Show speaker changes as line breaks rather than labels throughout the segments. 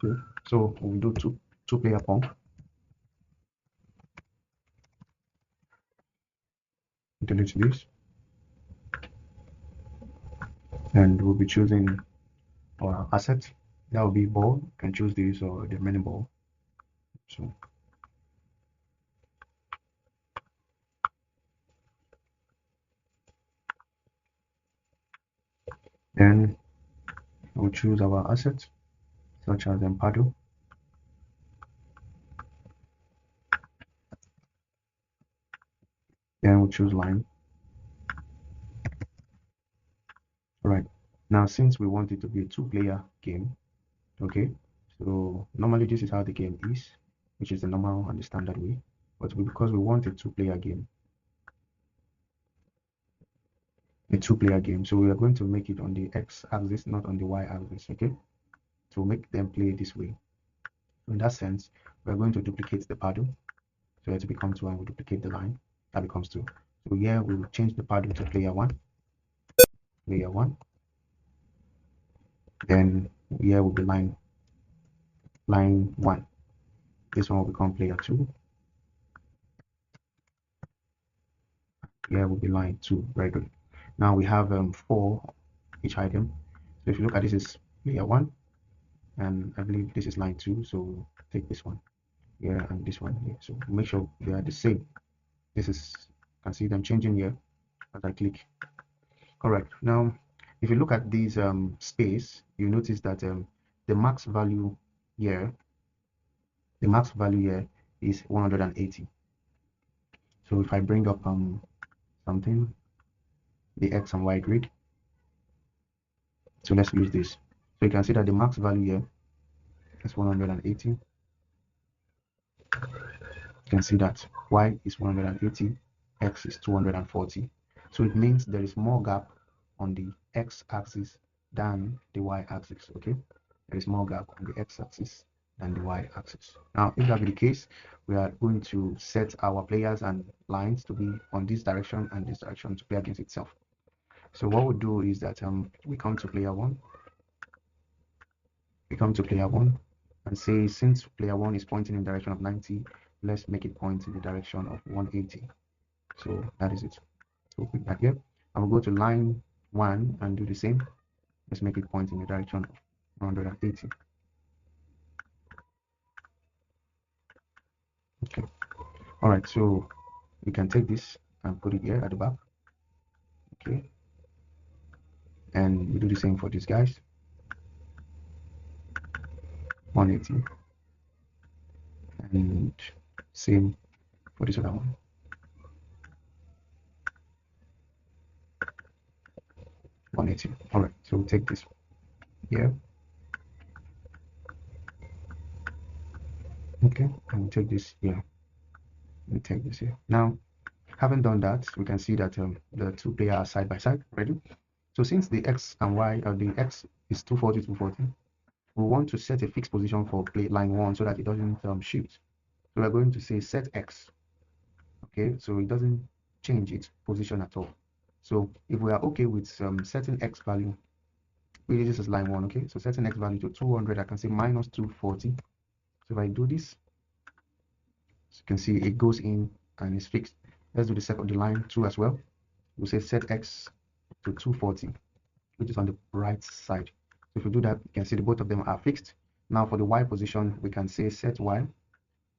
Okay, so we'll do two player pong. Delete this, and we'll be choosing our asset. That will be ball. You can choose this or the mini ball. So then we'll choose our assets such as paddle. Then we'll choose line. All right. Now, since we want it to be a two-player game, okay, so normally this is how the game is, which is the normal and the standard way. But because we want a two-player game, so we are going to make it on the x-axis, not on the y-axis, okay? To make them play this way. So in that sense, we are going to duplicate the paddle. So here to become 2, and we'll duplicate the line. That becomes 2. So here we will change the paddle to player 1. Player 1. Then here will be line 1. This one will become player 2. Here will be line 2. Very good. Now we have 4 each item. So if you look at this, is player 1, and I believe this is line 2. So we'll take this one here and this one here. So make sure they are the same. This is, you can see them changing here as I click. Correct. Now, if you look at these space, you notice that the max value here, is 180. So if I bring up something, the x and y grid, so let's use this. So you can see that the max value here is 180. You can see that y is 180, x is 240. So it means there is more gap on the x-axis than the y-axis. Okay, there is more gap on the x-axis than the y-axis. Now, if that be the case, we are going to set our players and lines to be on this direction and this direction to play against itself. So what we do is that we come to player 1. We come to player 1 and say, since player 1 is pointing in the direction of 90, let's make it point in the direction of 180. So that is it. So click that here, and we'll go to line 1 and do the same. Let's make it point in the direction of 180. Okay. All right. So we can take this and put it here at the back. Okay. And we do the same for these guys. 180. And same for this other one. 180. All right. So we'll take this here. Okay. And we'll take this here. We'll take this here. Now, having done that, we can see that the two players are side by side. Ready? So since the x and y, the x is 240, 240, we want to set a fixed position for play line 1 so that it doesn't shift. So we're going to say set x. Okay, so it doesn't change its position at all. So if we are okay with setting x value, really this is line 1. Okay, so setting x value to 200, I can say minus 240. So if I do this, so you can see it goes in and it's fixed. Let's do the line 2 as well. We'll say set x to 240, which is on the right side. So if we do that, you can see both of them are fixed. Now for the y position, we can say set y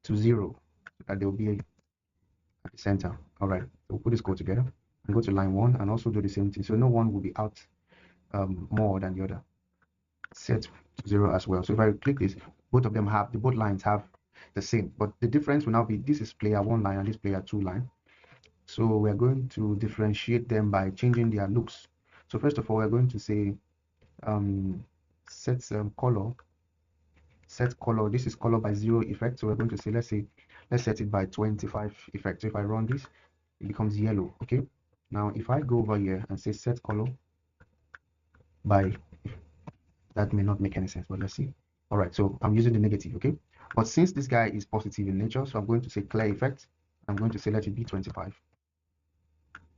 to 0, so that they will be at the center. All right, so we'll put this code together and go to line 1 and also do the same thing. So no one will be out more than the other. Set to 0 as well. So if I click this, both lines have the same, but the difference will now be this is player 1 line and this player 2 line. So we're going to differentiate them by changing their looks. So first of all, we're going to say set color. Set color. This is color by 0 effect. So we're going to say, let's set it by 25 effect. So if I run this, it becomes yellow. Okay. Now if I go over here and say set color by, that may not make any sense, but let's see. All right. So I'm using the negative. Okay. But since this guy is positive in nature, so I'm going to say clear effect. I'm going to say let it be 25,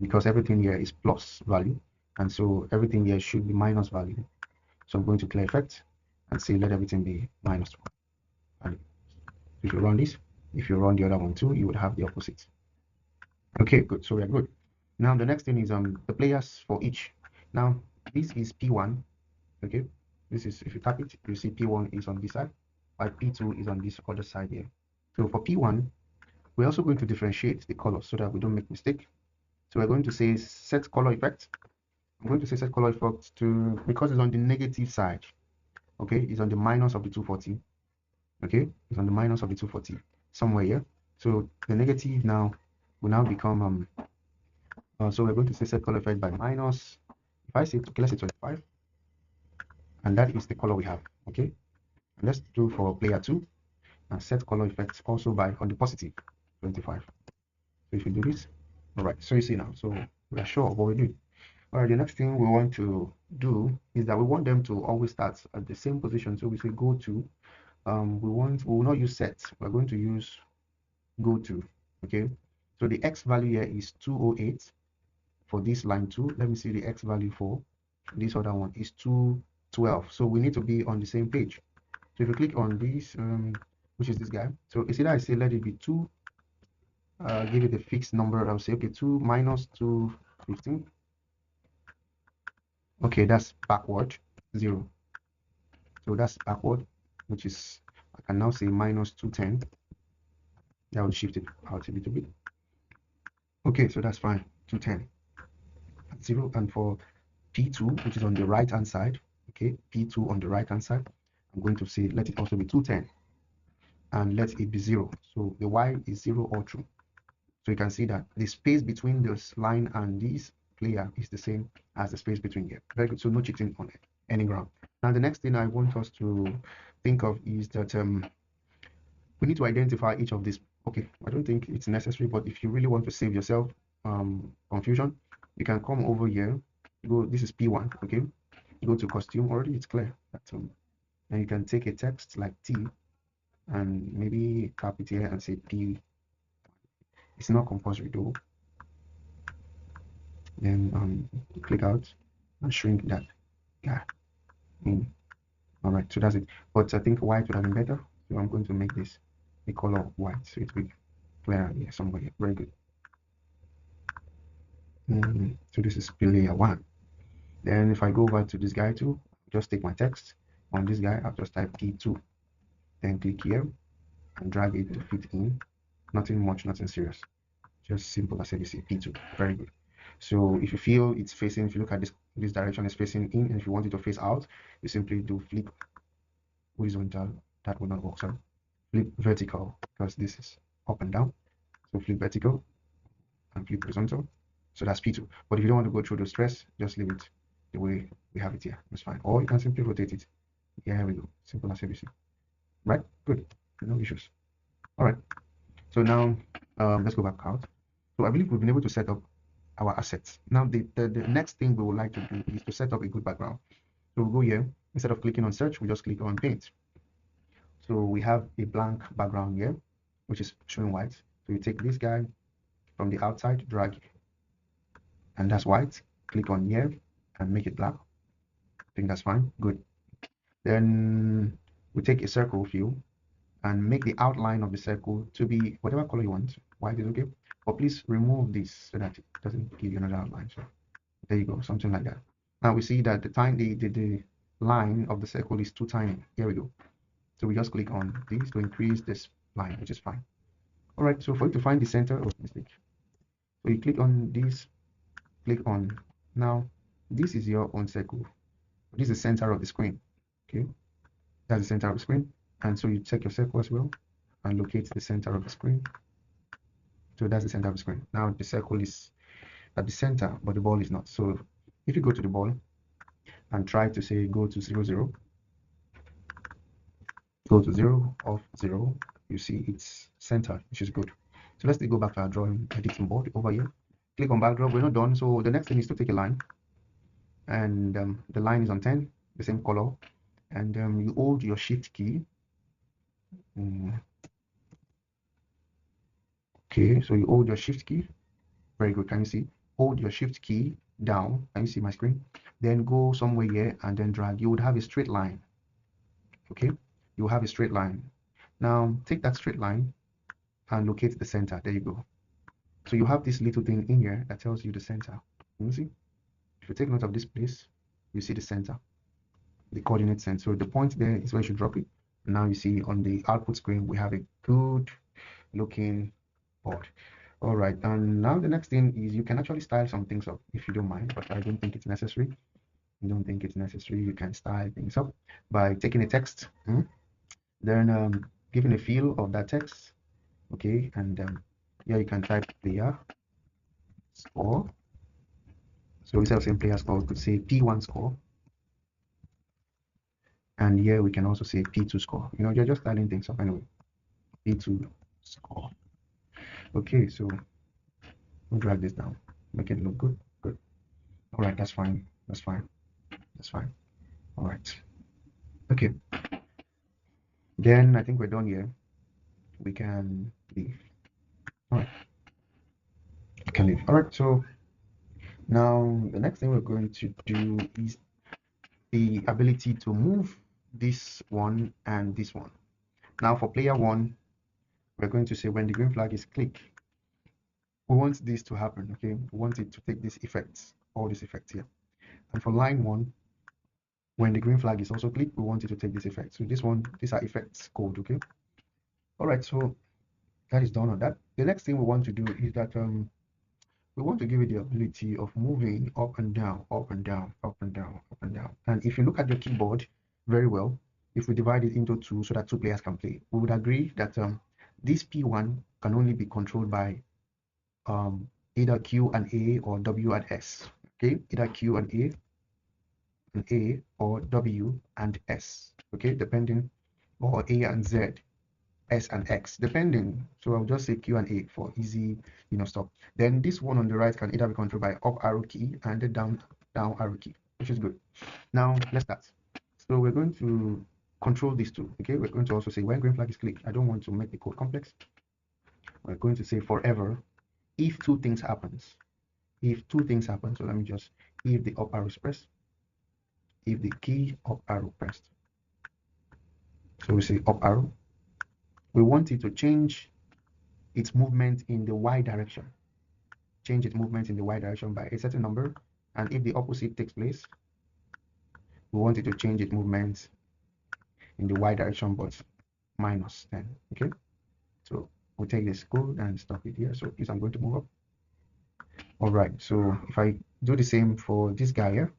because everything here is plus value, and so everything here should be minus value. So I'm going to clear effect, and say let everything be -1. And if you run this, if you run the other one too, you would have the opposite. Okay, good. So we are good. Now the next thing is the players for each. Now this is P1. Okay, this is, if you tap it, you see P1 is on this side, while P2 is on this other side here. So for P1, we're also going to differentiate the colors so that we don't make mistake. So we're going to say set color effect. I'm going to say set color effect to, because it's on the negative side. Okay, it's on the minus of the 240. Okay, it's on the minus of the 240 somewhere here. So the negative now will now become so we're going to say set color effect by minus, if I say, okay, let's say 25, and that is the color we have. Okay, and let's do for player 2 and set color effects also by on the positive 25. So if you do this, all right, so you see now, so we are sure of what we're doing. All right, the next thing we want to do is that we want them to always start at the same position. So we say go to, we will not use set, we're going to use go to. Okay, so the x value here is 208 for this line 2. Let me see the x value for this other one is 212. So we need to be on the same page. So if you click on this, which is this guy, so it's either I say let it be 2, give it a fixed number. I'll say okay, 2 minus 215. Okay, that's backward 0. So that's backward, which is, I can now say minus 210. That will shift it out a little bit. Okay, so that's fine. 210 at 0. And for P2, which is on the right hand side, okay, P2 on the right hand side, I'm going to say let it also be 210 and let it be 0. So the y is 0 or true. So you can see that the space between this line and this player is the same as the space between here. Very good. So no cheating on any ground. Now the next thing I want us to think of is that we need to identify each of these. Okay, I don't think it's necessary, but if you really want to save yourself confusion, you can come over here. Go. This is P1. Okay, go to costume. Already it's clear that and you can take a text like T and maybe tap it here and say P. It's not compulsory though. Then click out and shrink that guy in. All right, so that's it. But I think white would have been better, so I'm going to make this the color white so it will be clear here somewhere. Very good. So this is layer 1. Then if I go over to this guy too, just take my text on this guy. I'll just type P2, then click here and drag it to fit in. Nothing much, nothing serious, just simple as ABC. P2. Very good. So if you feel it's facing, if you look at this direction is facing in, and if you want it to face out, you simply do flip horizontal. That will not work. Sorry, flip vertical, because this is up and down. So flip vertical and flip horizontal. So that's P2. But if you don't want to go through the stress, just leave it the way we have it here. It's fine. Or you can simply rotate it. Yeah, here we go. Simple as ABC. Right? Good. No issues. All right. So now let's go back out. So I believe we've been able to set up our assets. Now the next thing we would like to do is to set up a good background. So we'll go here. Instead of clicking on search, we just click on paint. So we have a blank background here, which is showing white. So you take this guy from the outside, drag it, and that's white. Click on here and make it black. I think that's fine. Good. Then we take a circle fill and make the outline of the circle to be whatever color you want. White is okay. But please remove this so that it doesn't give you another outline. So there you go, something like that. Now we see that the line of the circle is too tiny. Here we go. So we just click on this to increase this line, which is fine. All right, so for you to find the center, oh, mistake. So you click on this, click on, now this is your own circle. This is the center of the screen. Okay, that's the center of the screen. And so you check your circle as well and locate the center of the screen. So that's the center of the screen. Now the circle is at the center, but the ball is not. So if you go to the ball and try to say go to 0, 0, go to 0 of 0, you see it's centered, which is good. So let's go back to our drawing editing board over here. Click on backdrop. We're not done. So the next thing is to take a line, and the line is on 10, the same color, and you hold your shift key. Okay, so you hold your shift key. Very good. Can you see? Hold your shift key down. Can you see my screen? Then go somewhere here and then drag. You would have a straight line. okay, you have a straight line. Now take that straight line and locate the center. There you go. So you have this little thing in here that tells you the center. You see, if you take note of this place, you see the center, the coordinate center. So the point there is where you should drop it. Now you see on the output screen, we have a good looking board. All right, and now the next thing is you can actually style some things up if you don't mind, but I don't think it's necessary. You don't think it's necessary, you can style things up by taking a text, then giving a feel of that text, okay, and here you can type player score. So instead of saying player score, we could say P1 score, and here we can also say P2 score. You know, you're just styling things up anyway. P2 score. Okay, so we'll drag this down, make it look good. Good. All right, that's fine. That's fine. That's fine. All right. Okay. Then I think we're done here. We can leave. All right. You can leave. All right. So now the next thing we're going to do is the ability to move this one and this one. Now for player one, we're going to say when the green flag is clicked, we want this to happen. Okay. We want it to take these effects, all these effects here. And for line one, when the green flag is also clicked, we want it to take this effect. So this one, these are effects code. Okay. All right. So that is done on that. The next thing we want to do is that we want to give it the ability of moving up and down, up and down, up and down, up and down. And if you look at your keyboard very well, if we divide it into two so that two players can play, we would agree that this P1 can only be controlled by either Q and A or W and S. Okay, either Q and A or W and S. Okay, depending, or A and Z. S and X, depending. So I'll just say Q and A for easy, stuff. Then this one on the right can either be controlled by up arrow key and the down arrow key, which is good. Now let's start. So we're going to control these two. Okay, we're going to also say when green flag is clicked. I don't want to make the code complex. We're going to say forever if two things happens. If two things happen, so let me just, if the up arrow is pressed, if the key up arrow pressed. So we say up arrow. We want it to change its movement in the Y direction. Change its movement in the Y direction by a certain number. And if the opposite takes place, we want it to change its movement in the Y direction, but minus 10. Okay. So we'll take this code and stop it here. So please, I'm going to move up. All right. So if I do the same for this guy here,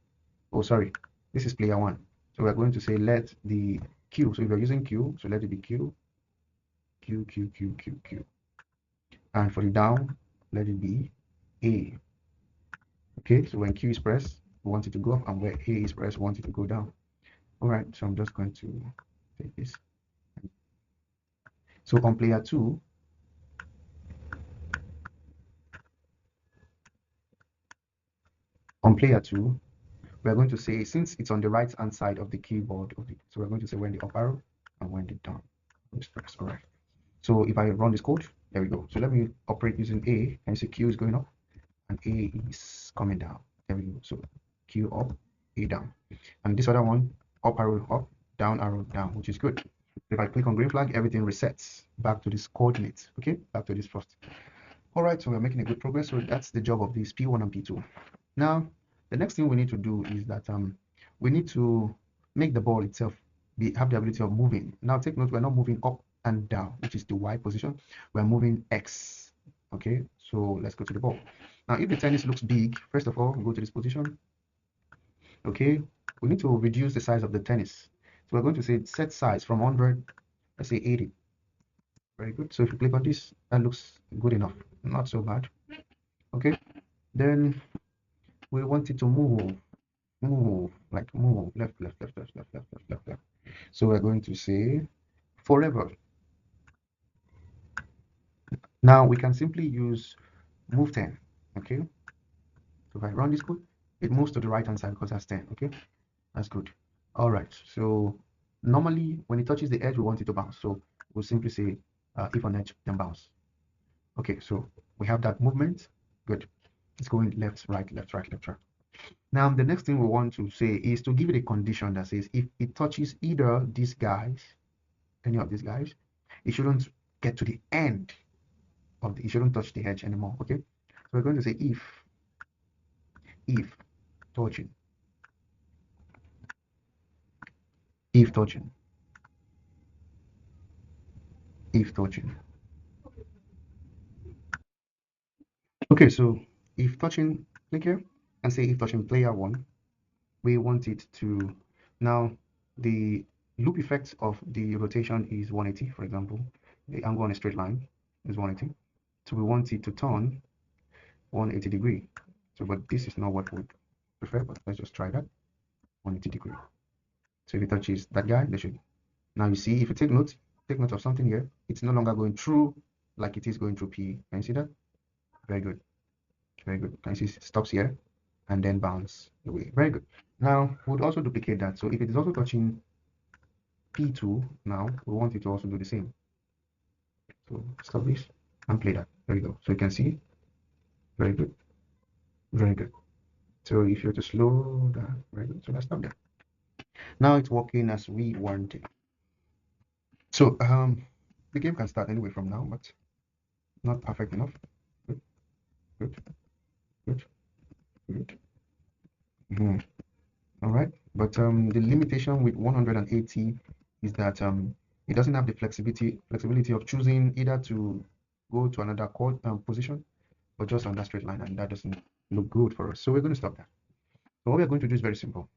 oh, sorry, this is player one. So we're going to say let the Q. So if you're using Q, so let it be Q, Q, Q, Q, Q, Q. And for the down, let it be A. Okay, so when Q is pressed, we want it to go up, and where A is pressed, we want it to go down. All right, so I'm just going to take this. So on player two, we're going to say, since it's on the right hand side of the keyboard, so we're going to say when the up arrow and when the down is pressed. All right. So if I run this code, there we go. So let me operate using A, and see Q is going up and A is coming down. There we go. So Q up, A down. And this other one, up arrow up, down arrow down, which is good. If I click on green flag, everything resets back to this coordinate. Okay, back to this first. All right, so we're making a good progress. So that's the job of these P1 and P2. Now, the next thing we need to do is that we need to make the ball itself have the ability of moving. Now, take note, we're not moving up and down, which is the Y position. We're moving X. Okay, so let's go to the ball. Now, if the tennis looks big, first of all, we go to this position. Okay, we need to reduce the size of the tennis. So we're going to say set size from 100, let's say 80. Very good. So if you click on this, that looks good enough. Not so bad. Okay, then we want it to move, like move, left, left, left, left, left, left, left, left, left. So we're going to say forever. Now we can simply use move 10. Okay, so if I run this code, it moves to the right hand side because that's 10. Okay, that's good. All right, so normally when it touches the edge, we want it to bounce. So we'll simply say if on edge, then bounce. Okay, so we have that movement. Good. It's going left, right, left, right, left, right. Now, the next thing we want to say is to give it a condition that says if it touches either these guys, any of these guys, it shouldn't get to the end of the, it shouldn't touch the edge anymore. Okay, so we're going to say if touching, if touching, if touching. Okay, so if touching, click here and say if touching player one, we want it to, now the loop effect of the rotation is 180, for example. The angle on a straight line is 180. So we want it to turn 180 degree. So, but this is not what we prefer, but let's just try that, 180 degree. So if it touches that guy, they should. Now you see, if you take note of something here, it's no longer going through like it is going through P. Can you see that? Very good. Very good. Can you see it stops here and then bounce away? Very good. Now we'll also duplicate that. So if it is also touching P2, now we want it to also do the same. So stop this and play that. There we go. So you can see, very good. Very good. So if you're to slow down, very good. So let's stop there. Now it's working as we wanted. So the game can start anyway from now, but not perfect enough. Good, good, good, good. All right, but the limitation with 180 is that it doesn't have the flexibility of choosing either to go to another chord position or just on that straight line, and that doesn't look good for us. So we're going to stop that. So what we're going to do is very simple.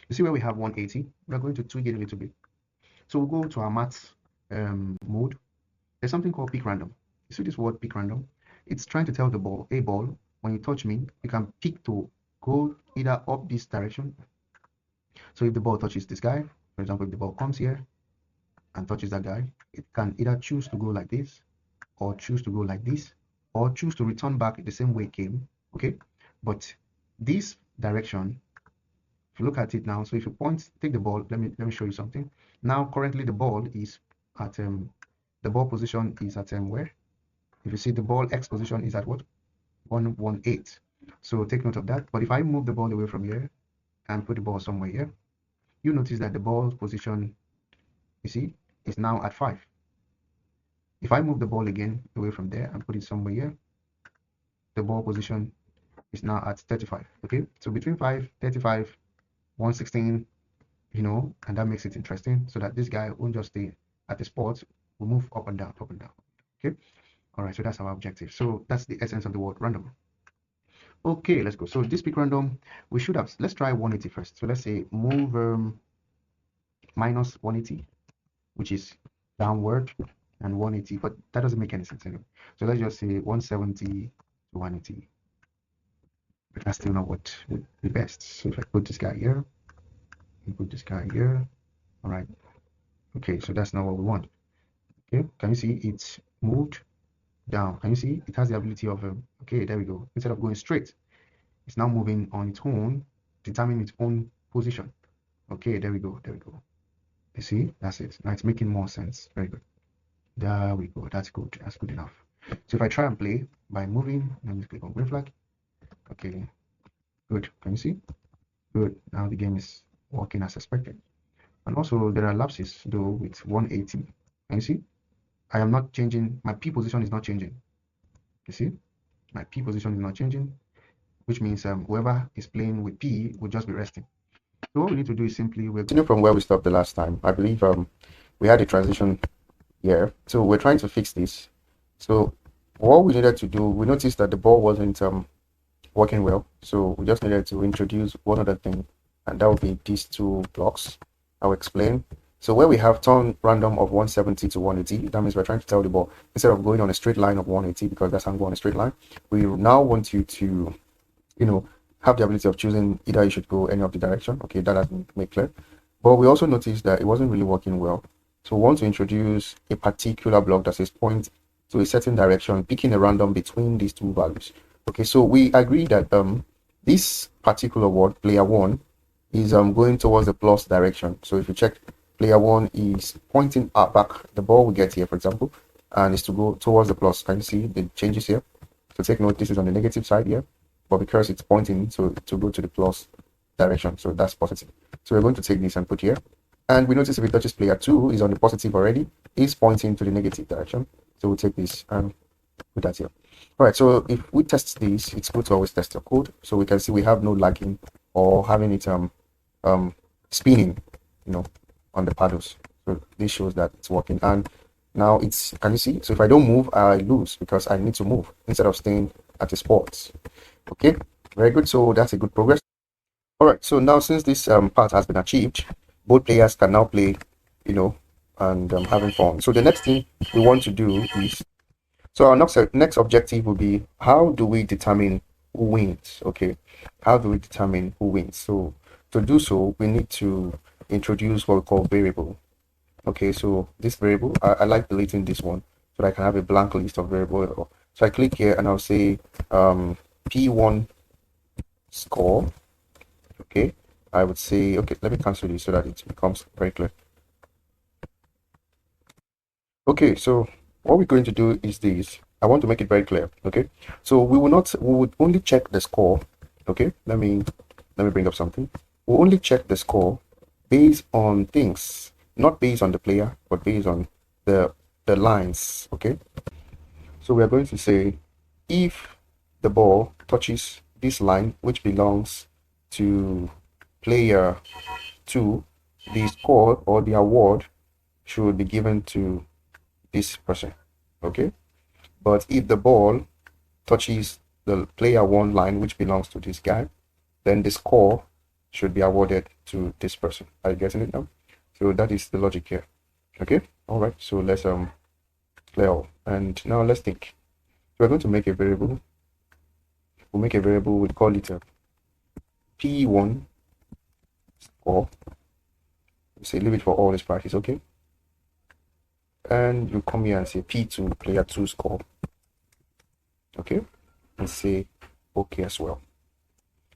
You see where we have 180, we're going to tweak it a little bit. So we'll go to our maths mode. There's something called pick random. You see this word pick random? It's trying to tell the ball, a ball, when you touch me, you can pick to go either up this direction. So if the ball touches this guy, for example, if the ball comes here and touches that guy, it can either choose to go like this, or choose to go like this, or choose to return back the same way it came. Okay, but this direction, if you look at it now, so if you point, take the ball, let me show you something. Now currently the ball is at the ball position is at where? If you see the ball X position is at what? 118. So take note of that. But if I move the ball away from here and put the ball somewhere here, you notice that the ball position, you see, is now at 5. If I move the ball again away from there and put it somewhere here, the ball position is now at 35. Okay, so between 5, 35, 116, you know, and that makes it interesting so that this guy won't just stay at the spot, will move up and down, up and down. Okay, all right, so that's our objective. So that's the essence of the word random. Okay, let's go. So this pick random, we should have, let's try 180 first. So let's say move minus 180, which is downward, and 180, but that doesn't make any sense anyway. So let's just say 170 to 180. But that's still not what would be best. So if I put this guy here, and put this guy here, all right. Okay, so that's not what we want. Okay, can you see it's moved down? Can you see it has the ability of okay, there we go. Instead of going straight, it's now moving on its own, determining its own position. Okay, there we go, there we go. You see, that's it. Now it's making more sense. Very good. There we go. That's good. That's good enough. So if I try and play by moving, let me click on green flag. Okay, good. Can you see? Good. Now the game is working as expected. And also there are lapses though with 180. Can you see? I am not changing. My P position is not changing. You see? My P position is not changing, which means whoever is playing with P will just be resting. So what we need to do is simply we're continuing from where we stopped the last time. I believe we had a transition here, so we're trying to fix this. So what we needed to do, we noticed that the ball wasn't working well, so we just needed to introduce one other thing, and that would be these two blocks. I'll explain. So where we have turn random of 170 to 180, that means we're trying to tell the ball, instead of going on a straight line of 180, because that's how I'm going on a straight line, we now want you to, you know, have the ability of choosing either you should go any of the direction. Okay, that has been made clear. But we also noticed that it wasn't really working well. So we want to introduce a particular block that says point to a certain direction, picking a random between these two values. Okay, so we agree that this particular word, player one, is going towards the plus direction. So if you check, player one is pointing up back the ball we get here, for example, and is to go towards the plus. Can you see the changes here? So take note, this is on the negative side here. but because it's pointing to go to the plus direction, so that's positive. So we're going to take this and put here. And we notice if it touches player 2 is on the positive already, is pointing to the negative direction. So we'll take this and put that here. All right, so if we test this, it's good to always test your code. So we can see we have no lagging or having it spinning, on the paddles. So this shows that it's working. And now it's, can you see? So if I don't move, I lose because I need to move instead of staying at the spot. Okay, very good. So that's a good progress. All right, so now since this part has been achieved, both players can now play, and having fun. So the next thing we want to do is, so our next objective will be, how do we determine who wins? Okay, how do we determine who wins? So to do so, we need to introduce what we call variable. Okay, so this variable, I like deleting this one so that I can have a blank list of variable. So I click here and I'll say P1 score. Okay, I would say, okay, let me cancel this so that it becomes very clear. Okay, so what we're going to do is this. I want to make it very clear. Okay, so we would only check the score. Okay, let me bring up something. We'll only check the score based on things, not based on the player, but based on the lines. Okay, so we are going to say if the ball touches this line, which belongs to player 2, the score or the award should be given to this person. Okay, but if the ball touches the player 1 line, which belongs to this guy, then the score should be awarded to this person. Are you getting it now? So that is the logic here. Okay, all right, so let's clear all, and now let's think. So we're going to make a variable. We'll make a variable, we'll call it a P1 score. Say leave it for all these parties. Okay, and you come here and say P2 player 2 score. Okay, and say okay as well.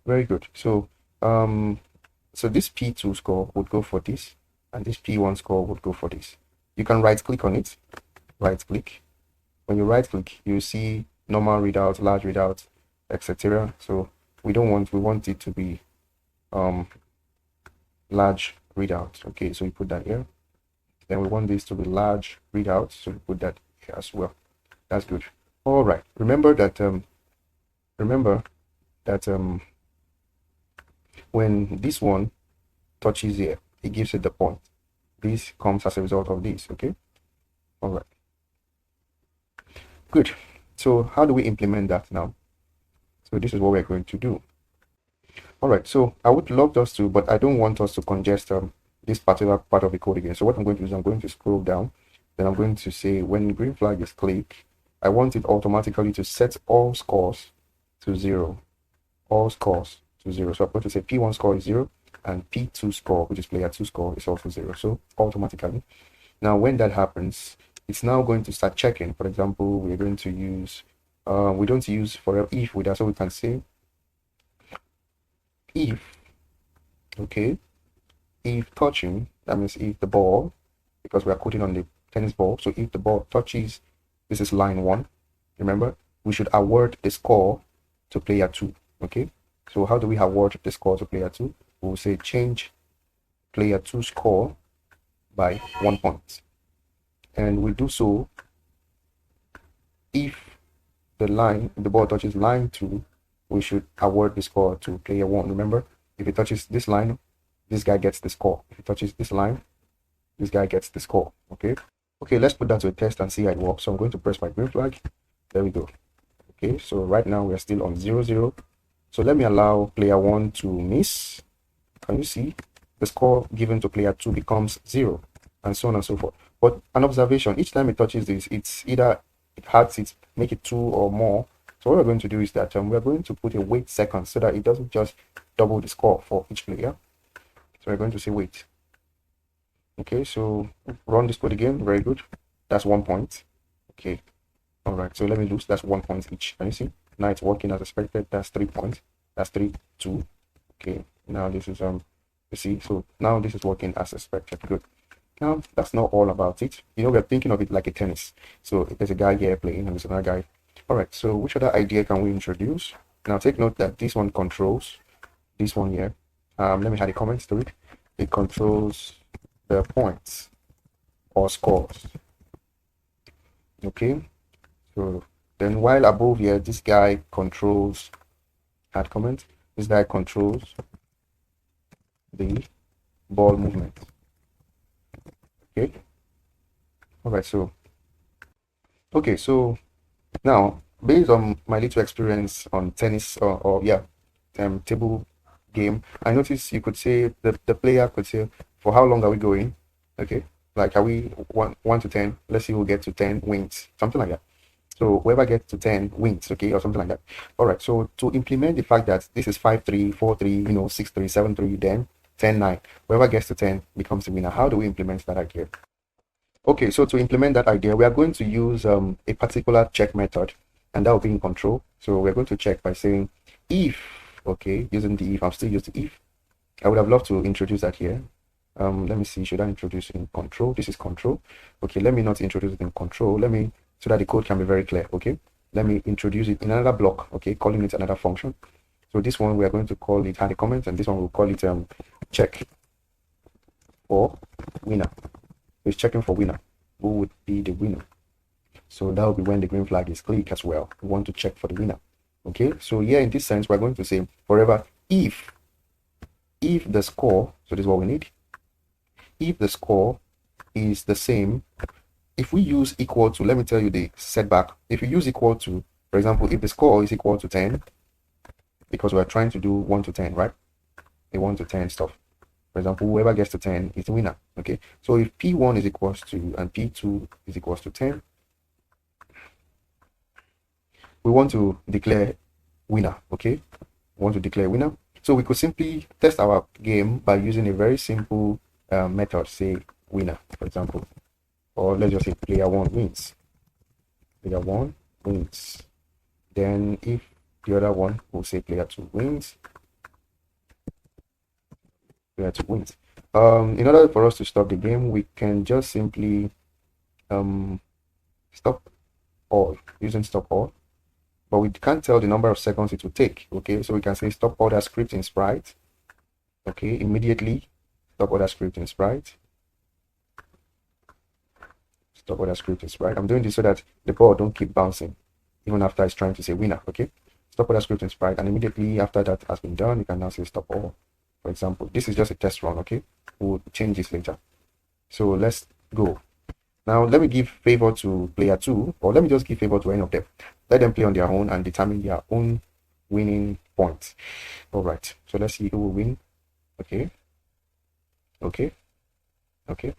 Very good. So so this P2 score would go for this, and this P1 score would go for this. You can right click on it. Right click. When you right click, you see normal readout, large readout, etc. So we want it to be large readout. Okay, so we put that here. Then we want this to be large readout, so we put that here as well. That's good. All right, remember that when this one touches here, it gives it the point. This comes as a result of this. Okay, all right, good. So how do we implement that now? So this is what we're going to do. All right, so I would love us to, but I don't want us to congest this particular part of the code again. So what I'm going to do is I'm going to scroll down, then I'm going to say when green flag is clicked, I want it automatically to set all scores to 0. All scores to 0. So I'm going to say P1 score is 0 and P2 score, which is player 2 score, is also 0. So automatically. Now when that happens, it's now going to start checking. For example, we're going to use we don't use for if with that, so we can say if, okay, if touching, that means if the ball, because we are quoting on the tennis ball, so if the ball touches, this is line 1, remember, we should award the score to player 2. Okay, so how do we award the score to player 2? We'll say change player 2 score by 1 point, and we do so if the ball touches line 2, we should award the score to player 1. Remember, if it touches this line, this guy gets the score. If it touches this line, this guy gets the score. Okay, let's put that to a test and see how it works. So I'm going to press my green flag. There we go. Okay, so right now we are still on 0-0. So let me allow player 1 to miss. Can you see the score given to player 2 becomes 0, and so on and so forth. But an observation, each time it touches this, it's either it hurts it, make it 2 or more. So what we're going to do is that we're going to put a wait second so that it doesn't just double the score for each player. So we're going to say wait. Okay, so run this code again. Very good. That's 1 point. Okay, all right, so let me lose. That's 1 point each. Can you see? Now it's working as expected. That's 3 points. That's 3, 2. Okay, now this is you see, so now this is working as expected. Good. Now that's not all about it. We're thinking of it like a tennis. So there's a guy here playing and there's another guy. All right, so which other idea can we introduce? Now take note that this one controls this one here. Let me add a comment to it. It controls the points or scores. Okay, so then while above here, this guy controls, add comment, this guy controls the ball movement. Okay, all right, so okay, so now based on my little experience on tennis or yeah, table game, I noticed you could say the player could say, for how long are we going? Okay, like are we 1 to 10? Let's see who get to 10 wins, something like that. So whoever gets to 10 wins, okay, or something like that. All right, so to implement the fact that this is 5-3, 4-3, 6-3, 7-3, then 10-9, whoever gets to 10 becomes the winner. How do we implement that idea? Okay, so to implement that idea, we are going to use a particular check method, and that will be in control. So we're going to check by saying if, okay, using the if, I'm still using if. I would have loved to introduce that here. Let me see, should I introduce in control? This is control. Okay, let me not introduce it in control. Let me, so that the code can be very clear, okay? Let me introduce it in another block, okay, calling it another function. So this one we are going to call it add a comment, and this one we'll call it check for winner. It's checking for winner. Who would be the winner? So that will be when the green flag is clicked as well. We want to check for the winner. Okay, so here in this sense, we're going to say forever if the score, so this is what we need. If the score is the same, if we use equal to, let me tell you the setback. If you use equal to, for example, if the score is equal to 10, because we're trying to do 1 to 10, right? The 1 to 10 stuff. For example, whoever gets to 10 is the winner. Okay, so if P1 is equals to and P2 is equals to 10, we want to declare winner. Okay, we want to declare winner. So we could simply test our game by using a very simple method, say winner, for example, or let's just say player 1 wins. Player 1 wins. Then if the other one, we'll say player 2 wins. Player 2 wins. In order for us to stop the game, we can just simply stop all using stop all, but we can't tell the number of seconds it will take. Okay, so we can say stop all that script in sprite. Okay, immediately stop all that script in sprite. Stop all that script in sprite. I'm doing this so that the ball don't keep bouncing even after it's trying to say winner. Okay, stop all that script in sprite, and immediately after that has been done, you can now say stop all. For example, this is just a test run. Okay, we'll change this later. So let's go. Now let me give favor to player 2, or let me just give favor to any of them. Let them play on their own and determine their own winning points. All right, so let's see who will win. Okay, okay, okay,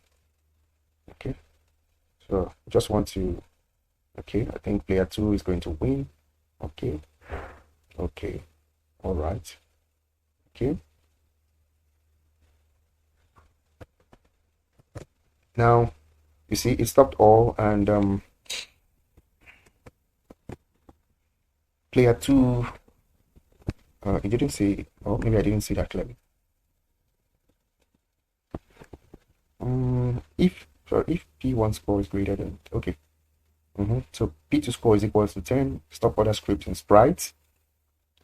okay. So just want to, okay, I think player 2 is going to win. Okay, okay, all right, okay. Now you see it stopped all, and player 2, it didn't say, oh, maybe I didn't see that clearly. If P1 score is greater than, okay, so P2 score is equals to 10, stop other scripts in sprite.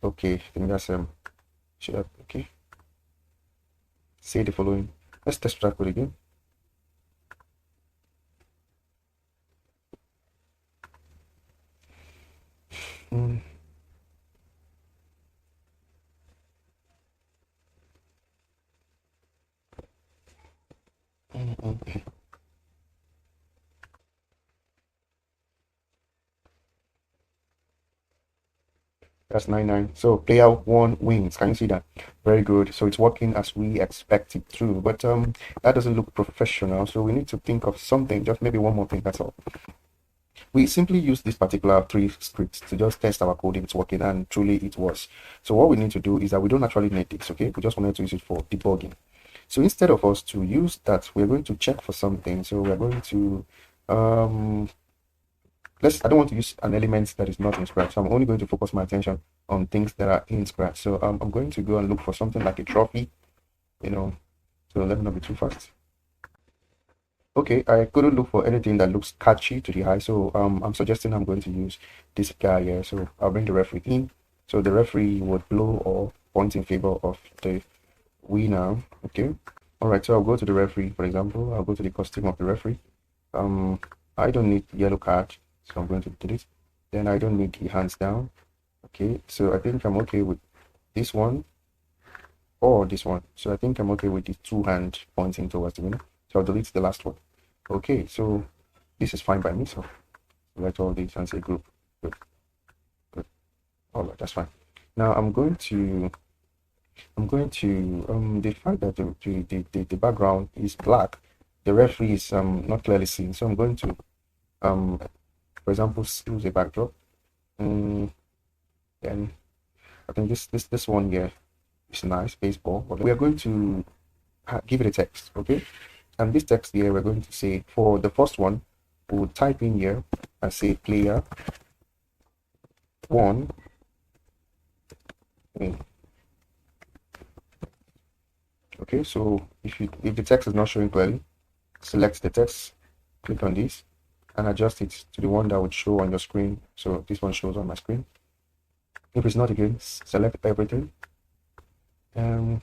Okay, I think that's okay, say the following. Let's test that code again. That's 9-9. So player 1 wins. Can you see that? Very good. So it's working as we expect it to. But that doesn't look professional. So we need to think of something. Just maybe one more thing. That's all. We simply use this particular 3 scripts to just test our code if it's working, and truly it was. So what we need to do is that we don't actually need this. Okay, we just wanted to use it for debugging. So instead of us to use that, we're going to check for something. So we're going to I don't want to use an element that is not in Scratch. So I'm only going to focus my attention on things that are in Scratch. So I'm going to go and look for something like a trophy, so let me not be too fast. Okay, I couldn't look for anything that looks catchy to the eye. So I'm suggesting I'm going to use this guy here. So I'll bring the referee in. So the referee would blow or point in favor of the winner. Okay. All right. So I'll go to the referee, for example. I'll go to the costume of the referee. I don't need yellow card, so I'm going to delete. Then I don't need the hands down. Okay. So I think I'm okay with this one or this one. So I think I'm okay with the two hand pointing towards the winner. So I'll delete the last one. Okay. So this is fine by me. So select all these and say group. Good. Good. All right. That's fine. Now I'm going to the fact that the background is black, the referee is not clearly seen. So I'm going to for example use a backdrop. Then I think this one here is nice, baseball. But we are going to give it a text, okay? And this text here we're going to say, for the first one, we'll type in here and say player one win. Okay, so if the text is not showing clearly, select the text, click on this, and adjust it to the one that would show on your screen. So this one shows on my screen. If it's not again, select everything, and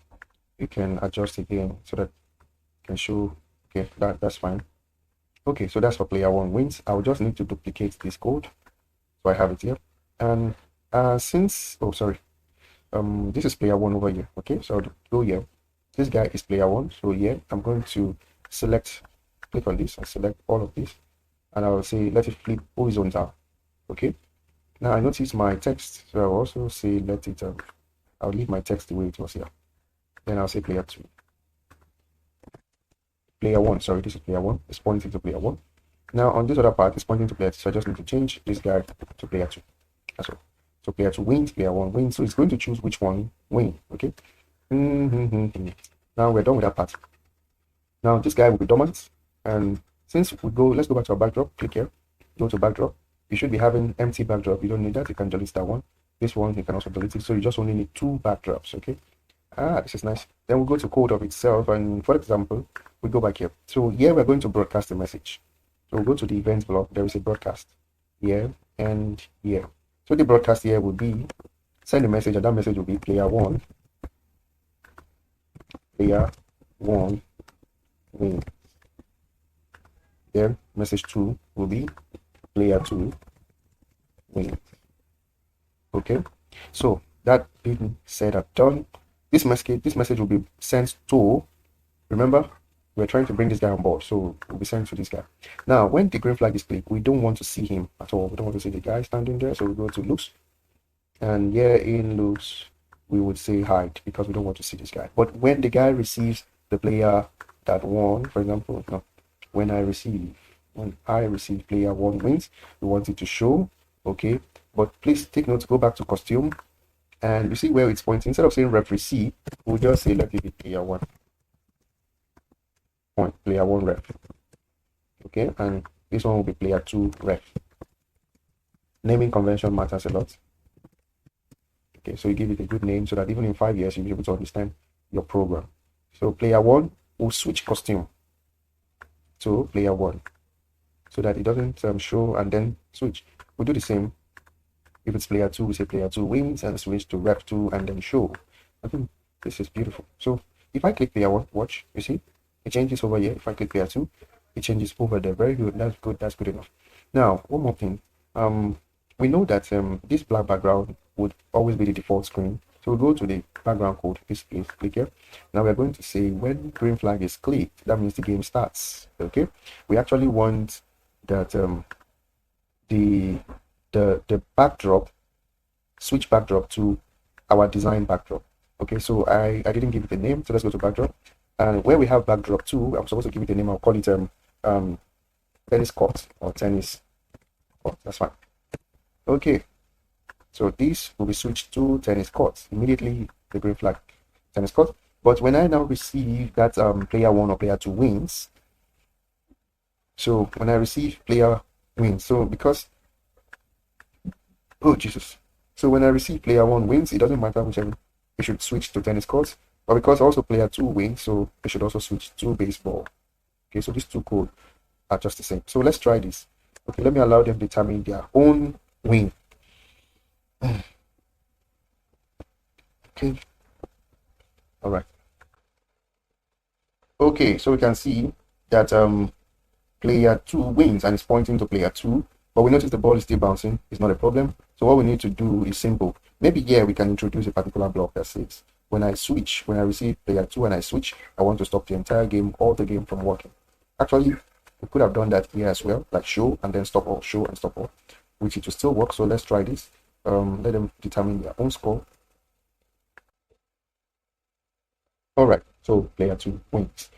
you can adjust again so that it can show. Okay, that's fine. Okay, so that's for player one wins. I'll just need to duplicate this code, so I have it here. And since this is player one over here. Okay, so I'll go here. This guy is player one, so here I'm going to click on this and select all of this, and I will say let it flip horizontal. Okay, now I notice my text, so I'll also say let it I'll leave my text the way it was here. Then I'll say player two. Player one, sorry, this is player one. It's pointing to player one. Now on this other part, it's pointing to player two, so I just need to change this guy to player two. That's all. So player two wins, player one wins. So it's going to choose which one win. Okay. Now we're done with that part. Now this guy will be dormant, and since let's go back to our backdrop. Click here, go to backdrop. You should be having empty backdrop. You don't need that. You can delete that one. This one you can also delete it. So you just only need two backdrops. Okay. This is nice. Then we'll go to code of itself, and for example, we go back here. So here we're going to broadcast a message. So we'll go to the events block. There is a broadcast here and here. So the broadcast here will be send a message, and that message will be player one win. Then message two will be player two win. Okay, so that being said and done, this message will be sent to, remember, we're trying to bring this guy on board, so it will be sent to this guy. Now when the green flag is clicked, we don't want to see him at all. We don't want to see the guy standing there, so we go to looks, and here in looks we would say hide, because we don't want to see this guy. But when the guy receives the player that won, for example, no, when I receive player one wins, we want it to show. Okay, but please take note, go back to costume, and you see where it's pointing. Instead of saying referee C, we'll just say let it be player one point, player one ref. Okay, and this one will be player two ref. Naming convention matters a lot. Okay, so you give it a good name so that even in 5 years you'll be able to understand your program. So player one will switch costume to player one so that it doesn't show and then switch. We'll do the same. If it's player two, we say player two wins and switch to ref two and then show. I think this is beautiful. So if I click player one, watch, you see, it changes over here. If I click player two, it changes over there. Very good. That's good. That's good enough. Now, one more thing. We know that this black background would always be the default screen. So we'll go to the background code. Please click here. Now we're going to say when green flag is clicked, that means the game starts. Okay. We actually want that the backdrop, switch backdrop to our design backdrop. Okay, so I didn't give it a name, so let's go to backdrop. And where we have backdrop 2, I'm supposed to give it a name. I'll call it tennis court or tennis court. That's fine. Okay, so this will be switched to tennis court. Immediately the green flag, tennis court. But when I now receive that player one or player two wins, so when I receive player wins, so because, oh Jesus, so when I receive player one wins, it doesn't matter whichever, it should switch to tennis court. But because also player two wins, so it should also switch to baseball. Okay, so these two codes are just the same. So let's try this. Okay, let me allow them to determine their own win. Okay. All right. Okay, so we can see that player 2 wins and it's pointing to player 2, but we notice the ball is still bouncing. It's not a problem. So what we need to do is simple. Maybe here we can introduce a particular block that says when I receive player 2 and I switch, I want to stop the entire game, all the game from working. Actually, we could have done that here as well, like show and then stop all, show and stop all, which it will still work. So let's try this. Let them determine their own score. All right, so player 2 wins.